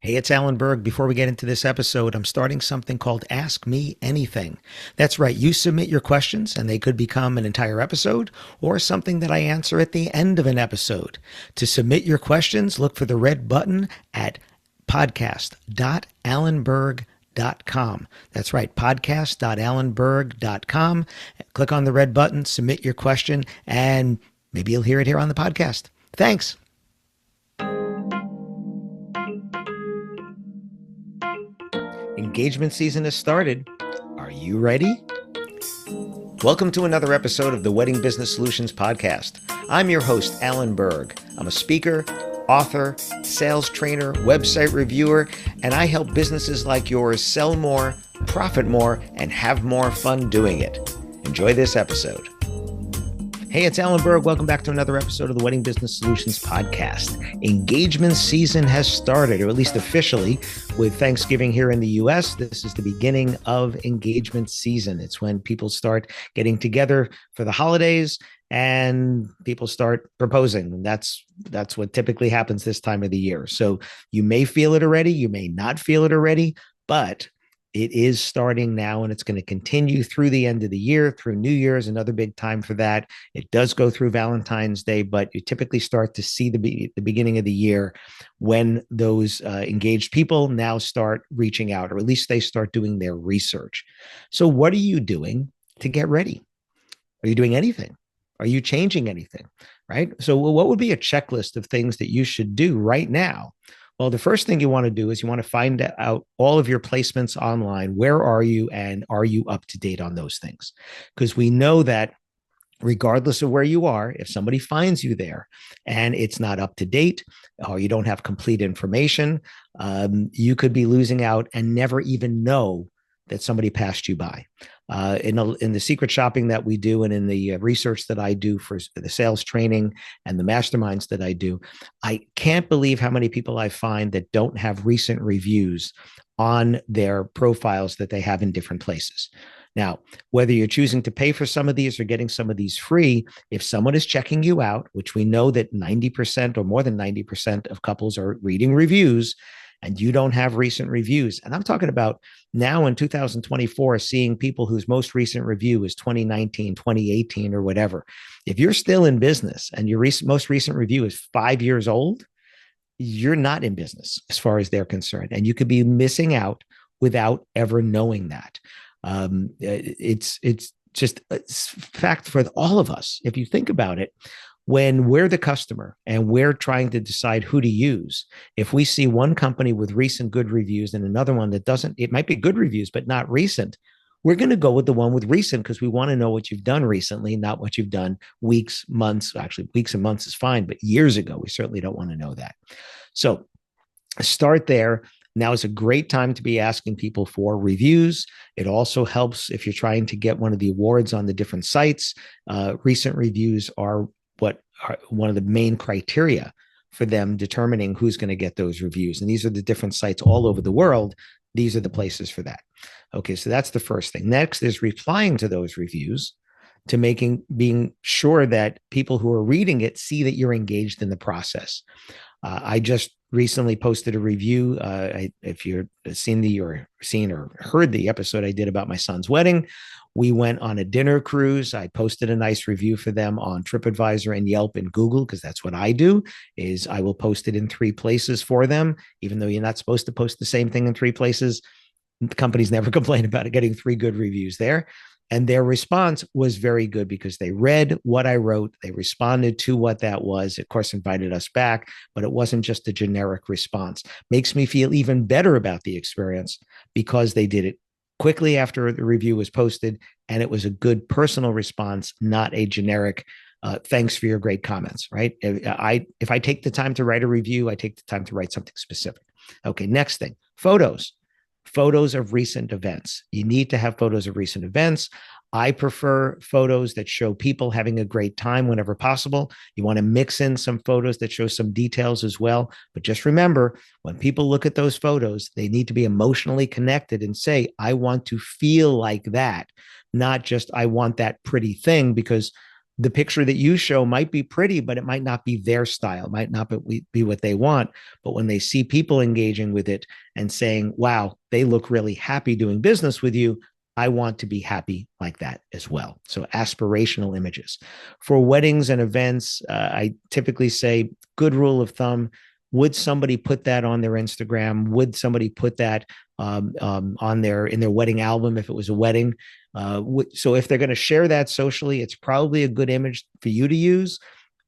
Hey, it's Alan Berg. Before we get into this episode, I'm starting something called Ask Me Anything. That's right. You submit your questions and they could become an entire episode or something that I answer at the end of an episode. To submit your questions, look for the red button at podcast.alanberg.com. That's right, podcast.alanberg.com. Click on the red button, submit your question, and maybe you'll hear it here on the podcast. Thanks. Engagement season has started. Are you ready? Welcome to another episode of the Wedding Business Solutions Podcast. I'm your host, Alan Berg. I'm a speaker, author, sales trainer, website reviewer, and I help businesses like yours sell more, profit more, and have more fun doing it. Enjoy this episode. Hey, it's Alan Berg. Welcome back to another episode of the Wedding Business Solutions Podcast. Engagement season has started, or at least officially, with Thanksgiving here in the U.S. This is the beginning of engagement season. It's when people start getting together for the holidays and people start proposing. And that's what typically happens this time of the year. So you may feel it already, you may not feel it already, but it is starting now, and it's going to continue through the end of the year, through New Year's, another big time for that. It does go through Valentine's Day, but you typically start to see the beginning of the year when those engaged people now start reaching out, or at least they start doing their research. So what are you doing to get ready? Are you doing anything? Are you changing anything? Right? So what would be a checklist of things that you should do right now? Well, the first thing you want to do is you want to find out all of your placements online. Where are you, and are you up to date on those things? Because we know that regardless of where you are, if somebody finds you there and it's not up to date, or you don't have complete information, you could be losing out and never even know that somebody passed you by. In the secret shopping that we do, and in the research that I do for the sales training and the masterminds that I do, I can't believe how many people I find that don't have recent reviews on their profiles that they have in different places. Now, whether you're choosing to pay for some of these or getting some of these free, if someone is checking you out, which we know that 90% or more than 90% of couples are reading reviews, and you don't have recent reviews. And I'm talking about now in 2024, seeing people whose most recent review is 2019, 2018, or whatever. If you're still in business and your most recent review is 5 years old, you're not in business as far as they're concerned. And you could be missing out without ever knowing that. It's just a fact for all of us. If you think about it, when we're the customer and we're trying to decide who to use, if we see one company with recent good reviews and another one that doesn't, it might be good reviews, but not recent, we're going to go with the one with recent because we want to know what you've done recently, not what you've done weeks, months. Actually, weeks and months is fine, but years ago, we certainly don't want to know that. So start there. Now is a great time to be asking people for reviews. It also helps if you're trying to get one of the awards on the different sites. Recent reviews are one of the main criteria for them determining who's going to get those reviews. And these are the different sites all over the world. These are the places for that. Okay, so that's the first thing. Next is replying to those reviews, to being sure that people who are reading it see that you're engaged in the process. I just recently posted a review. If you've seen or heard the episode I did about my son's wedding, we went on a dinner cruise. I posted a nice review for them on TripAdvisor and Yelp and Google, because that's what I do, is I will post it in 3 places for them, even though you're not supposed to post the same thing in 3 places. Companies never complain about it, getting 3 good reviews there. And their response was very good because they read what I wrote. They responded to what that was, of course, invited us back, but it wasn't just a generic response. Makes me feel even better about the experience because they did it quickly after the review was posted, and it was a good personal response, not a generic thanks for your great comments, right? If I take the time to write a review, I take the time to write something specific. Okay, next thing, photos of recent events. You need to have photos of recent events. I prefer photos that show people having a great time whenever possible. You want to mix in some photos that show some details as well. But just remember, when people look at those photos, they need to be emotionally connected and say, I want to feel like that, not just I want that pretty thing, because The picture that you show might be pretty, but it might not be their style, might not be what they want. But when they see people engaging with it and saying, wow, they look really happy doing business with you, I want to be happy like that as well. So aspirational images. For weddings and events, I typically say, good rule of thumb, would somebody put that on their Instagram? Would somebody put that on in their wedding album if it was a wedding? So if they're going to share that socially, it's probably a good image for you to use.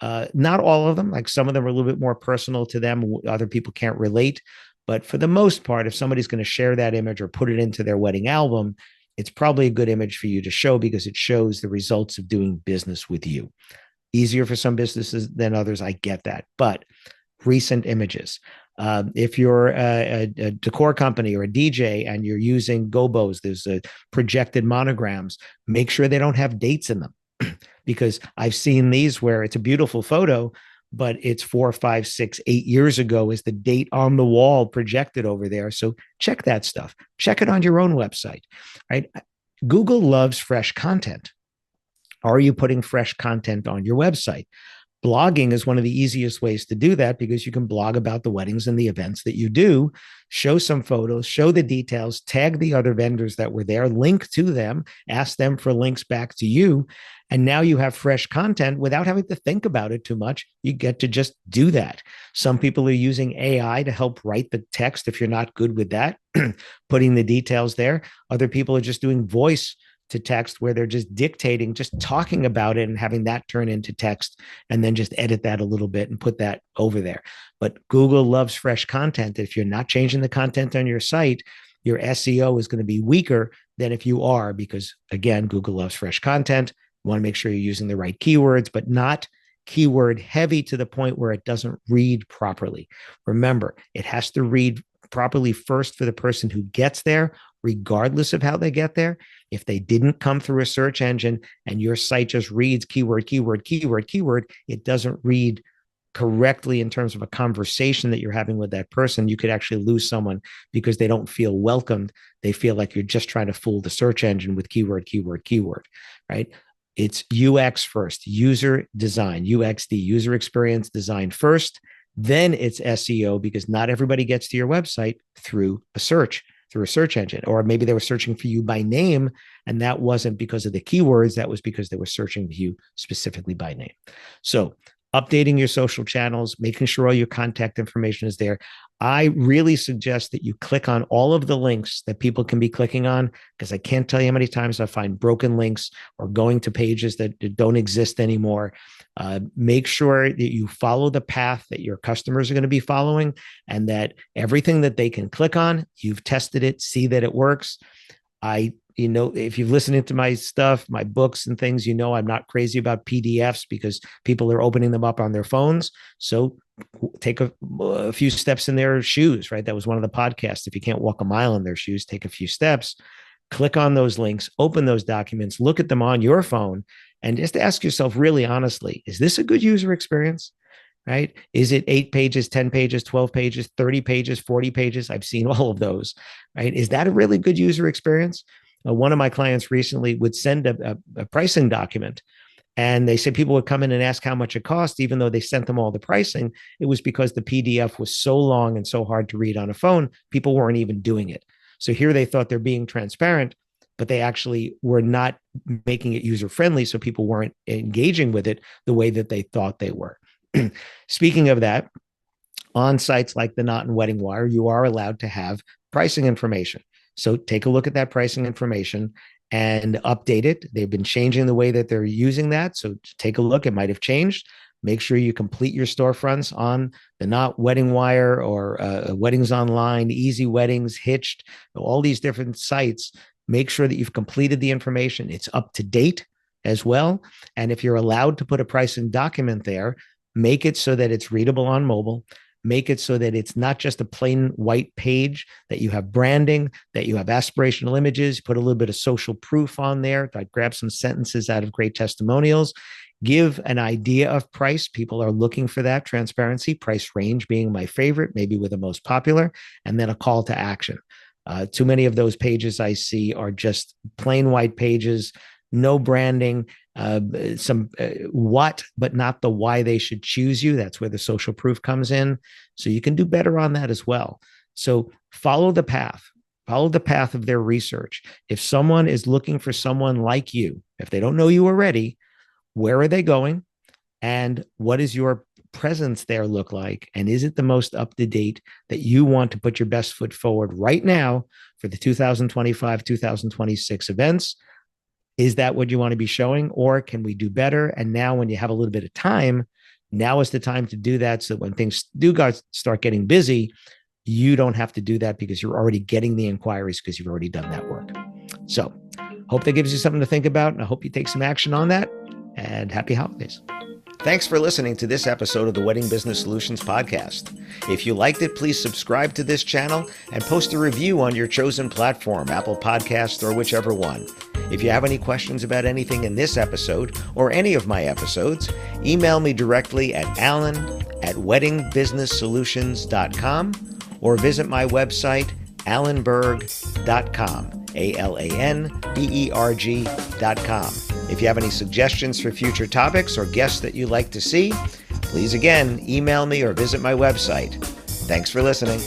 Not all of them, like some of them are a little bit more personal to them. Other people can't relate. But for the most part, if somebody's going to share that image or put it into their wedding album, it's probably a good image for you to show because it shows the results of doing business with you. Easier for some businesses than others. I get that. But recent images. If you're a decor company or a DJ and you're using gobos, there's projected monograms, make sure they don't have dates in them because I've seen these where it's a beautiful photo, but it's 4, 5, 6, 8 years ago is the date on the wall projected over there. So check that stuff. Check it on your own website, right? Google loves fresh content. Are you putting fresh content on your website? Blogging is one of the easiest ways to do that because you can blog about the weddings and the events that you do, show some photos, show the details, tag the other vendors that were there, link to them, ask them for links back to you. And now you have fresh content without having to think about it too much. You get to just do that. Some people are using AI to help write the text if you're not good with that, putting the details there. Other people are just doing voice to text where they're just dictating, just talking about it and having that turn into text and then just edit that a little bit and put that over there. But Google loves fresh content. If you're not changing the content on your site, your SEO is going to be weaker than if you are, because again, Google loves fresh content. You want to make sure you're using the right keywords, but not keyword heavy to the point where it doesn't read properly. Remember, it has to read properly first for the person who gets there, regardless of how they get there. If they didn't come through a search engine and your site just reads keyword, keyword, keyword, keyword, it doesn't read correctly in terms of a conversation that you're having with that person. You could actually lose someone because they don't feel welcomed. They feel like you're just trying to fool the search engine with keyword, keyword, keyword, right? It's UX first, user design, UXD, user experience design first. Then it's SEO because not everybody gets to your website through a search engine, or maybe they were searching for you by name and that wasn't because of the keywords, that was because they were searching for you specifically by name. So updating your social channels, making sure all your contact information is there. I really suggest that you click on all of the links that people can be clicking on, because I can't tell you how many times I find broken links or going to pages that don't exist anymore. Make sure that you follow the path that your customers are going to be following and that everything that they can click on, you've tested it, see that it works. If you've listened to my stuff, my books and things, I'm not crazy about PDFs because people are opening them up on their phones. So take a few steps in their shoes, right? That was one of the podcasts. If you can't walk a mile in their shoes, take a few steps, click on those links, open those documents, look at them on your phone, and just ask yourself really honestly, is this a good user experience? Right? Is it 8 pages, 10 pages, 12 pages, 30 pages, 40 pages? I've seen all of those, right? Is that a really good user experience? One of my clients recently would send a pricing document and they said people would come in and ask how much it cost, even though they sent them all the pricing. It was because the PDF was so long and so hard to read on a phone, people weren't even doing it. So here they thought they're being transparent, but they actually were not making it user-friendly, so people weren't engaging with it the way that they thought they were. Speaking of that, on sites like the Knot and Wedding Wire, you are allowed to have pricing information. So take a look at that pricing information and update it. They've been changing the way that they're using that. So take a look. It might have changed. Make sure you complete your storefronts on the Knot, Wedding Wire, or Weddings Online, Easy Weddings, Hitched, all these different sites. Make sure that you've completed the information. It's up to date as well. And if you're allowed to put a pricing document there, make it so that it's readable on mobile. Make it so that it's not just a plain white page, that you have branding, that you have aspirational images, put a little bit of social proof on there. I'd grab some sentences out of great testimonials. Give an idea of price. People are looking for that transparency, price range being my favorite, maybe with the most popular, and then a call to action. Too many of those pages I see are just plain white pages, no branding, some what, but not the why they should choose you. That's where the social proof comes in. So you can do better on that as well. So follow the path of their research. If someone is looking for someone like you, if they don't know you already, where are they going? And what does your presence there look like? And is it the most up to date that you want to put your best foot forward right now for the 2025, 2026 events? Is that what you want to be showing? Or can we do better? And now when you have a little bit of time, now is the time to do that. So when things do start getting busy, you don't have to do that because you're already getting the inquiries because you've already done that work. So hope that gives you something to think about. And I hope you take some action on that. And happy holidays. Thanks for listening to this episode of the Wedding Business Solutions Podcast. If you liked it, please subscribe to this channel and post a review on your chosen platform, Apple Podcasts or whichever one. If you have any questions about anything in this episode or any of my episodes, email me directly at alan@weddingbusinesssolutions.com or visit my website, alanberg.com, alanberg.com. If you have any suggestions for future topics or guests that you'd like to see, please again, email me or visit my website. Thanks for listening.